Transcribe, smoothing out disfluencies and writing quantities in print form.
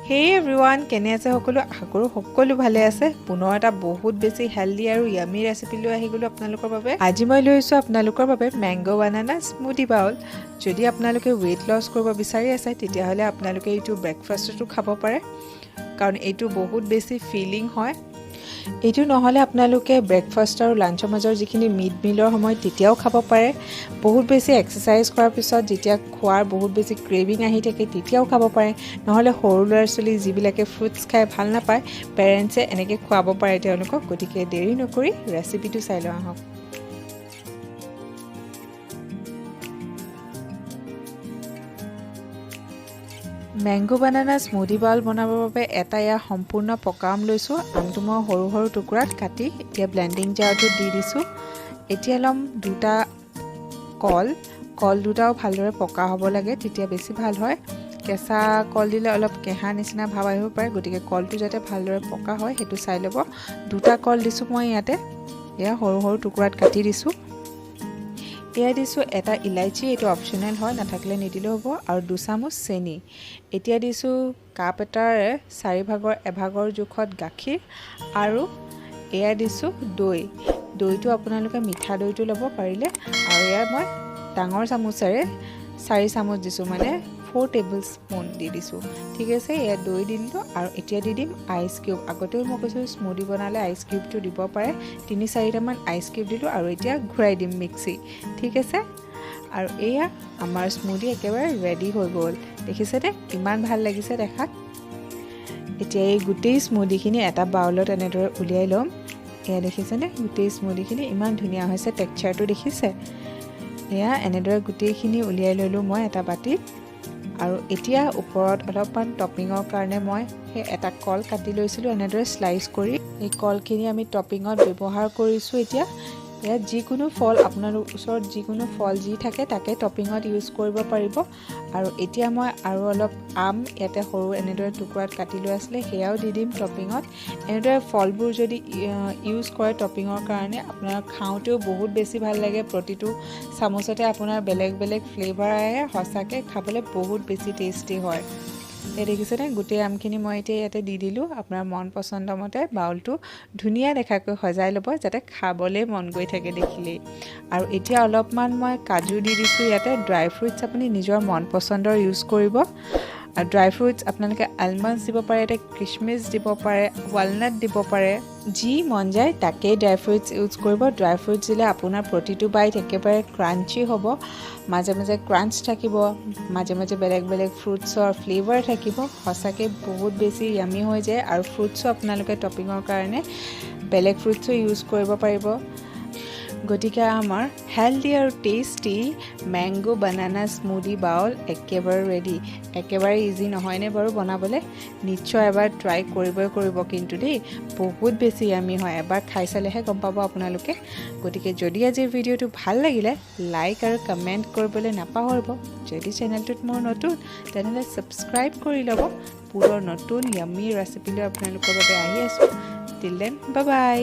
Hey everyone, কেনে আছে সকলো আশা কৰো সকলো ভালে আছে পুনৰ এটা বহুত বেছি হেলদি আৰু ইয়ামি ৰেচিপি লৈ আহি গলো আপোনালোকৰ বাবে আজি মই লৈছো আপোনালোকৰ বাবে ম্যাঙ্গো বানানা স্মুদি বাউল যদি আপোনালোকে weight loss কৰিব বিচাৰি আছে তেতিয়া হলে আপোনালোকে এইটো ব্ৰেকফাষ্টটো খাব পাৰে কাৰণ এইটো বহুত বেছি ফিলিং হয় এইটো নহলে আপোনালোকে ব্ৰেকফাষ্ট আৰু লাঞ্চৰ মাজৰ যিখিনি মিড মিলৰ সময় তেতিয়াও খাব পাৰে বহুত বেছি এক্সাৰসাইজ কৰাৰ পিছত যেতিয়া খোৱাৰ বহুত বেছি ক্ৰেভিং আহি থাকে তেতিয়াও খাব পাৰে নহলে সৰু ল'ৰা-ছোৱালী যিবিলাকে ফ্ৰুটছ খাই ভাল নাপায় পেৰেণ্টছে এনেকৈ খুৱাব পাৰে তেওঁলোকক গতিকে দেৰি নকৰি ৰেচিপিটো চাই লওঁ আহক ম্যাঙ্গো বানানা স্মুদি বাউল বনাবৰ বাবে এটা সম্পূৰ্ণ পকা আম লৈছো আমটো মই সৰু সৰু টুকুৰাত কাটি এতিয়া ব্লেন্ডিং জাৰটো দি দিছো এতিয়া লম দুটা কল দুটাও ভালদৰে পকা হ'ব লাগে তেতিয়া বেছি ভাল হয় কেঁচা কল দিলে অলপ কেহা নিচিনা ভাব আহিব পাৰে গতিকে কলটো যাতে ভালদৰে পকা হয় হেতু চাই ল'ব দুটা কল দিছো মই ইয়াতে এয়া সৰু সৰু টুকুৰাত কাটি দিছো এয়া দিছো এটা ইলাইচি এটো অপচনেল হয় নাথাকিলে নিদিলে হ'ব আৰু 2 চামুচ চেনি এতিয়া দিছো কাপ এটাৰ 4 ভাগৰ এভাগৰ জোখত গাখীৰ আৰু এয়া দিছো দৈটো আপোনালোকে মিঠা দৈটো ল'ব পাৰিলে আৰু এয়া মই ডাঙৰ চামুচেৰে 4 চামুচ দিছো মানে 4 টেবলস্পুন দি দিছো ঠিক আছে এয়া দৈ দিলো আৰু এতিয়া দি দিম আইস কিউব আগতেও মই কৈছো স্মুদি বনালে আইস কিউবটো দিব পাৰে 3-4টা মান আইস কিউব দিলো আৰু এতিয়া ঘুৰাই দিম মিক্সি ঠিক আছে আৰু এয়া আমাৰ স্মুদি একেবাৰে ৰেডি হৈ গ'ল দেখিছেনে কিমান ভাল লাগিছে দেখাত এতিয়া এই গোটেই স্মুদিখিনি এটা বাউলত এনেদৰে উলিয়াই লম এয়া দেখিছেনে গোটেই স্মুদিখিনি ইমান ধুনীয়া হৈছে টেক্সচাৰটো দেখিছে এয়া এনেদৰে গোটেইখিনি উলিয়াই ললো মই এটা বাটিত আৰু এতিয়া ওপৰত অলপমান টপিংৰ কাৰণে মই হে এটা কল কাটি লৈছিলো এনেদৰে স্লাইস কৰি এই কলখিনি আমি টপিংত ব্যৱহাৰ কৰিছো এতিয়া এয়া যিকোনো ফল আপোনালোকৰ ওচৰত যিকোনো ফল যি থাকে তাকে টপিংত ইউজ কৰিব পাৰিব আৰু এতিয়া মই আৰু অলপ আম ইয়াতে সৰু এনেদৰে টুকুৰাত কাটি লৈ আছিল হেয়াও দি দিম টপিংত এনেদৰে ফলবোৰ যদি ইউজ কৰে টপিংৰ কাৰণে আপোনাৰ খাওঁতেও বহুত বেছি ভাল লাগে প্ৰতিটো চামুচতে আপোনাৰ বেলেগ বেলেগ ফ্লেভাৰ আহে হসাকে খাবলৈ বহুত বেছি টেস্টি হয় এই দেখিছেনে গোটেই আমখিনি মই এতিয়া ইয়াতে দি দিলো আপোনাৰ মন পছন্দ মতে বাউলটো ধুনীয়া দেখাকৈ সজাই ল'ব যাতে খাবলৈ মন গৈ থাকে দেখিলে আৰু এতিয়া অলপমান মই কাজু দি দিছো ইয়াতে ড্ৰাই ফ্ৰুটছ আপুনি নিজৰ মন পছন্দৰ ইউজ কৰিব আৰু ড্ৰাই ফ্ৰুটছ আপোনালোকে আলমণ্ডছ দিব পাৰে এটা কিশমিশ দিব পাৰে ৱালনাট দিব পাৰে যি মন যায় তাকে ড্ৰাই ফ্ৰুটছ ইউজ কৰিব ড্ৰাই ফ্ৰুটছ দিলে আপোনাৰ প্ৰতিটো বাইট একেবাৰে ক্ৰাঞ্চি হ'ব মাজে মাজে ক্ৰাঞ্চ থাকিব মাজে মাজে বেলেগ বেলেগ ফ্ৰুটছৰ ফ্লেভাৰ থাকিব হসাকে বহুত বেছি ইয়ামি হৈ যায় আৰু ফ্ৰুটছো আপোনালোকে টপিংৰ কাৰণে বেলেগ ফ্ৰুটছো ইউজ কৰিব পাৰিব গতিকে আমাৰ হেলদি আৰু টেস্টি ম্যাঙ্গো বানানা স্মুদি বাউল একেবাৰে ৰেডি একেবাৰে ইজি নহয়নে বাৰু বনাবলৈ নিশ্চয় এবাৰ ট্ৰাই কৰিব কিন্তু দেই বহুত বেছি ইয়ামি হয় এবাৰ খাই চালেহে গম পাব আপোনালোকে গতিকে যদি আজি ভিডিঅ'টো ভাল লাগিলে লাইক আৰু কমেন্ট কৰিবলৈ নাপাহৰিব যদি চেনেলটোত মোৰ নতুন তেনেহলে সাবস্ক্ৰাইব কৰি ল'ব পুনৰ নতুন ইয়ামি ৰেচিপি লৈ আপোনালোকৰ বাবে আহি আছো টিল দেন বাই বাই